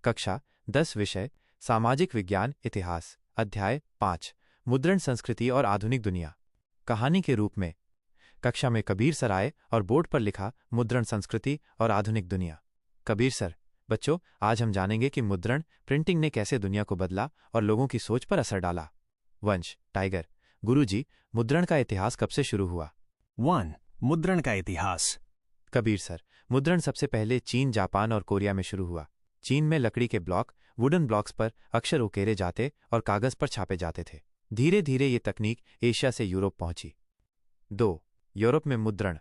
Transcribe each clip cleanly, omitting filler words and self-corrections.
कक्षा 10 विषय सामाजिक विज्ञान इतिहास अध्याय 5 मुद्रण संस्कृति और आधुनिक दुनिया। कहानी के रूप में कक्षा में कबीर सर आए और बोर्ड पर लिखा मुद्रण संस्कृति और आधुनिक दुनिया। कबीर सर, बच्चों, आज हम जानेंगे कि मुद्रण प्रिंटिंग ने कैसे दुनिया को बदला और लोगों की सोच पर असर डाला। वंश टाइगर, गुरुजी, मुद्रण का इतिहास कब से शुरू हुआ? 1. मुद्रण का इतिहास। कबीर सर, मुद्रण सबसे पहले चीन, जापान और कोरिया में शुरू हुआ। चीन में लकड़ी के ब्लॉक, वुडन ब्लॉक्स पर अक्षर उकेरे जाते और कागज पर छापे जाते थे। धीरे धीरे ये तकनीक एशिया से यूरोप पहुंची। 2. यूरोप में मुद्रण।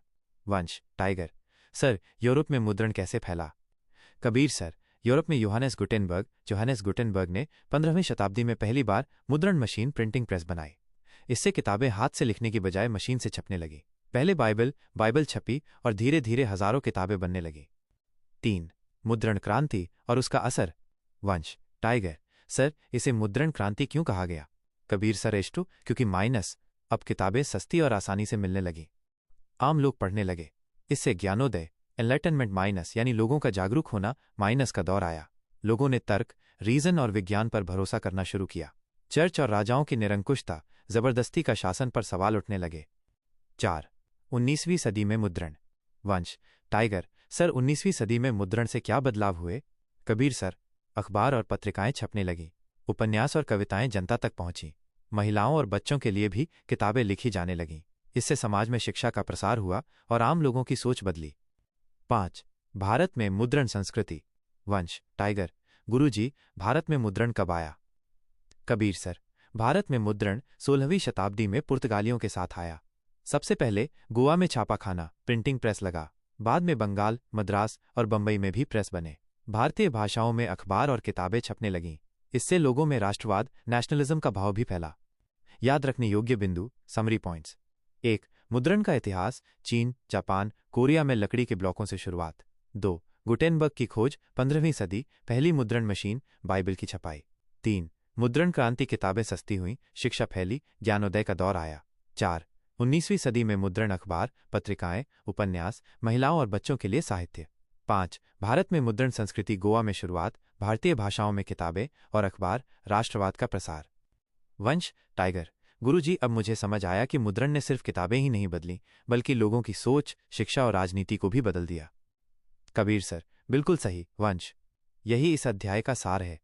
वंश टाइगर, सर, यूरोप में मुद्रण कैसे फैला? कबीर सर, यूरोप में जोहानेस गुटेनबर्ग ने 15वीं शताब्दी में पहली बार मुद्रण मशीन प्रिंटिंग प्रेस बनाई। इससे किताबें हाथ से लिखने की बजाय मशीन से छपने लगी। पहले बाइबल छपी और धीरे धीरे हजारों किताबें बनने लगी। 3. मुद्रण क्रांति और उसका असर। वंश टाइगर, सर, इसे मुद्रण क्रांति क्यों कहा गया? कबीर सर, क्योंकि अब किताबें सस्ती और आसानी से मिलने लगी। आम लोग पढ़ने लगे। इससे ज्ञानोदय एनलाइटनमेंट यानी लोगों का जागरूक होना का दौर आया। लोगों ने तर्क, रीजन और विज्ञान पर भरोसा करना शुरू किया। चर्च और राजाओं की निरंकुशता, जबरदस्ती का शासन पर सवाल उठने लगे। 4. 19वीं सदी में मुद्रण। वंश टाइगर, सर, 19वीं सदी में मुद्रण से क्या बदलाव हुए? कबीर सर, अखबार और पत्रिकाएं छपने लगी। उपन्यास और कविताएं जनता तक पहुंची। महिलाओं और बच्चों के लिए भी किताबें लिखी जाने लगीं। इससे समाज में शिक्षा का प्रसार हुआ और आम लोगों की सोच बदली। 5. भारत में मुद्रण संस्कृति। वंश टाइगर, गुरुजी, भारत में मुद्रण कब आया? कबीर सर, भारत में मुद्रण 16वीं शताब्दी में पुर्तगालियों के साथ आया। सबसे पहले गोवा में छापाखाना प्रिंटिंग प्रेस लगा। बाद में बंगाल, मद्रास और बंबई में भी प्रेस बने। भारतीय भाषाओं में अखबार और किताबें छपने लगीं। इससे लोगों में राष्ट्रवाद, नेशनलिज्म का भाव भी फैला। याद रखने योग्य बिंदु, समरी पॉइंट्स। 1. मुद्रण का इतिहास, चीन, जापान, कोरिया में लकड़ी के ब्लॉकों से शुरुआत। 2. गुटेनबर्ग की खोज, 15वीं सदी, पहली मुद्रण मशीन, बाइबल की छपाई। 3. मुद्रण क्रांति, किताबें सस्ती हुईं, शिक्षा फैली, ज्ञानोदय का दौर आया। 4. 19वीं सदी में मुद्रण अखबार, पत्रिकाएं, उपन्यास, महिलाओं और बच्चों के लिए साहित्य। 5. भारत में मुद्रण संस्कृति, गोवा में शुरुआत, भारतीय भाषाओं में किताबें और अखबार, राष्ट्रवाद का प्रसार। वंश टाइगर, गुरुजी, अब मुझे समझ आया कि मुद्रण ने सिर्फ किताबें ही नहीं बदली, बल्कि लोगों की सोच, शिक्षा और राजनीति को भी बदल दिया। कबीर सर, बिल्कुल सही। वंश, यही इस अध्याय का सार है।